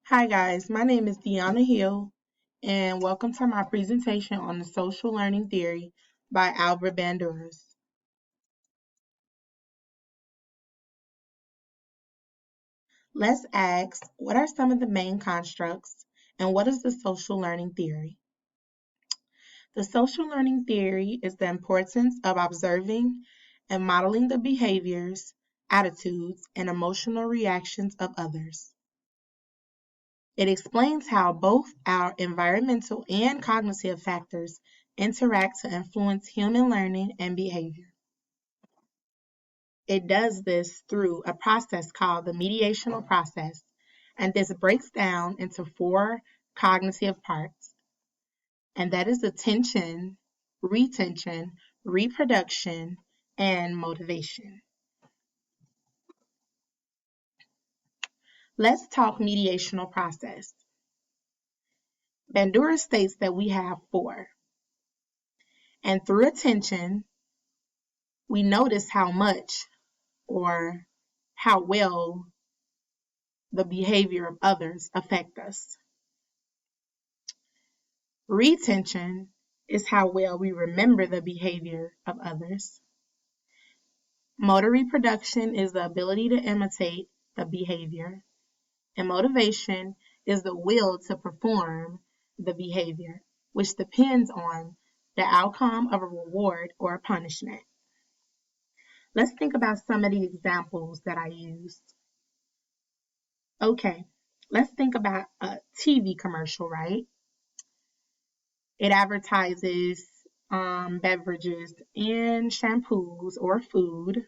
Hi guys, my name is Deanna Hill and welcome to my presentation on the social learning theory by Albert Bandura. Let's ask, what are some of the main constructs and what is the social learning theory? The social learning theory is the importance of observing and modeling the behaviors, attitudes, and emotional reactions of others. It explains how both our environmental and cognitive factors interact to influence human learning and behavior. It does this through a process called the mediational process, and this breaks down into four cognitive parts, and that is attention, retention, reproduction, and motivation. Let's talk mediational process. Bandura states that we have four. And through attention, we notice how much or how well the behavior of others affect us. Retention is how well we remember the behavior of others. Motor reproduction is the ability to imitate the behavior. And motivation is the will to perform the behavior, which depends on the outcome of a reward or a punishment. Let's think about some of the examples that I used. Okay, let's think about a TV commercial, right? It advertises beverages and shampoos or food,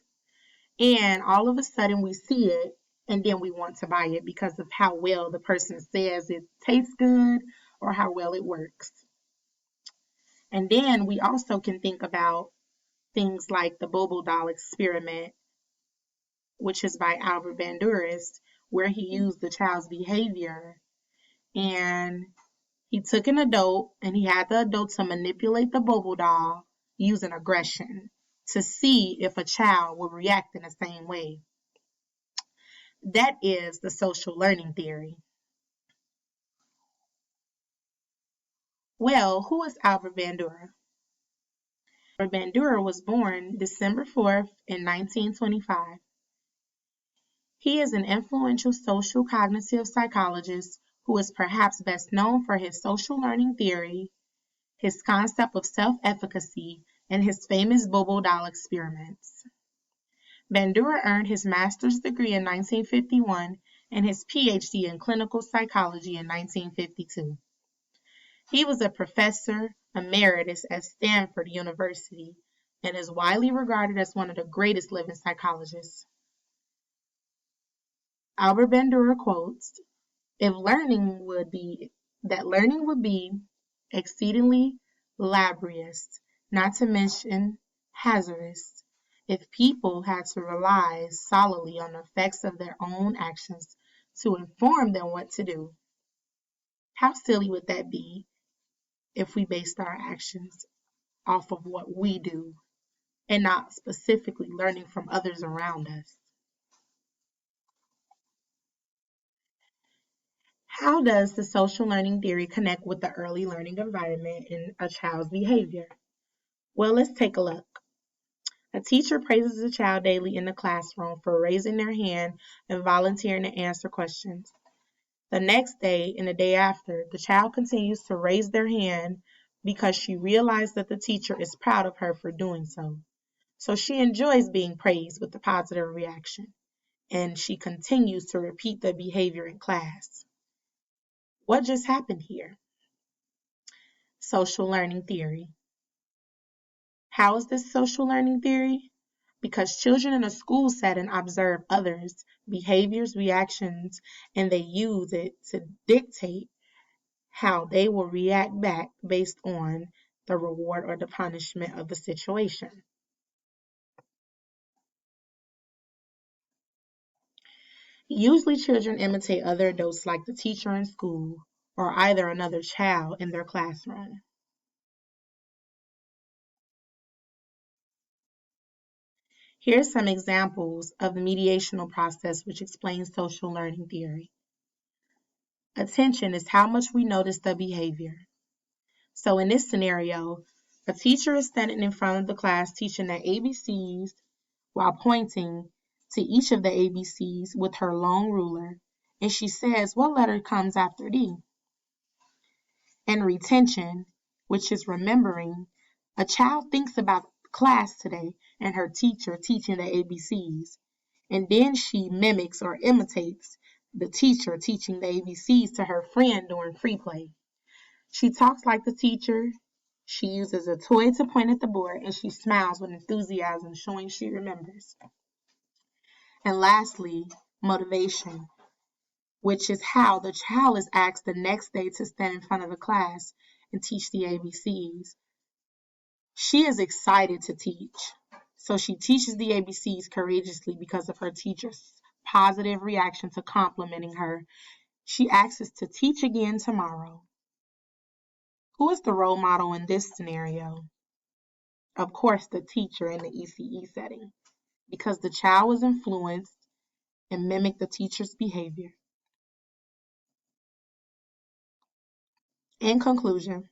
and all of a sudden we see it and then we want to buy it because of how well the person says it tastes good or how well it works. And then we also can think about things like the Bobo doll experiment, which is by Albert Bandura, where he used the child's behavior and he took an adult and he had the adult to manipulate the Bobo doll using aggression to see if a child would react in the same way. That is the social learning theory. Well, who is Albert Bandura? Albert Bandura was born December 4th in 1925. He is an influential social cognitive psychologist who is perhaps best known for his social learning theory, his concept of self-efficacy, and his famous Bobo doll experiments. Bandura earned his master's degree in 1951 and his PhD in clinical psychology in 1952. He was a professor emeritus at Stanford University and is widely regarded as one of the greatest living psychologists. Albert Bandura quotes, "If learning would be exceedingly laborious, not to mention hazardous, if people had to rely solely on the effects of their own actions to inform them what to do. How silly would that be if we based our actions off of what we do and not specifically learning from others around us?" How does the social learning theory connect with the early learning environment in a child's behavior? Well, let's take a look. A teacher praises a child daily in the classroom for raising their hand and volunteering to answer questions. The next day and the day after, the child continues to raise their hand because she realized that the teacher is proud of her for doing so. So she enjoys being praised with a positive reaction, and she continues to repeat the behavior in class. What just happened here? Social learning theory. How is this social learning theory? Because children in a school setting observe others' behaviors, reactions, and they use it to dictate how they will react back based on the reward or the punishment of the situation. Usually children imitate other adults like the teacher in school or either another child in their classroom. Here are some examples of the mediational process which explains social learning theory. Attention is how much we notice the behavior. So in this scenario, a teacher is standing in front of the class teaching the ABCs while pointing to each of the ABCs with her long ruler, and she says, "What letter comes after D?" And retention, which is remembering, a child thinks about class today and her teacher teaching the ABCs, and then she mimics or imitates the teacher teaching the ABCs to her friend during free play. She talks like the teacher, she uses a toy to point at the board, and she smiles with enthusiasm, showing she remembers. And lastly, motivation, which is how the child is asked the next day to stand in front of the class and teach the ABCs. She is excited to teach, so she teaches the ABCs courageously because of her teacher's positive reaction to complimenting her. She asks us to teach again tomorrow. Who is the role model in this scenario? Of course, the teacher in the ECE setting, because the child was influenced and mimicked the teacher's behavior. In conclusion,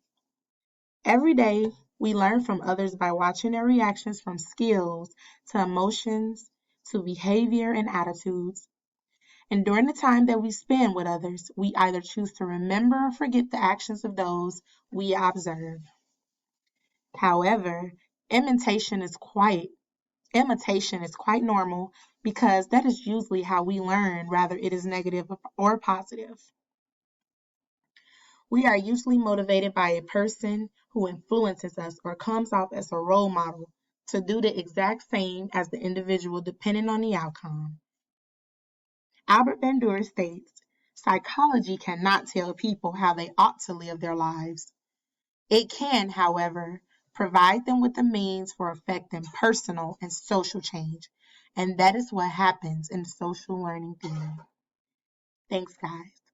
every day we learn from others by watching their reactions, from skills to emotions to behavior and attitudes. And during the time that we spend with others, we either choose to remember or forget the actions of those we observe. However, imitation is quite normal, because that is usually how we learn, whether it is negative or positive. We are usually motivated by a person who influences us or comes off as a role model to do the exact same as the individual, depending on the outcome. Albert Bandura states, "Psychology cannot tell people how they ought to live their lives. It can, however, provide them with the means for effecting personal and social change." And that is what happens in social learning theory. Thanks, guys.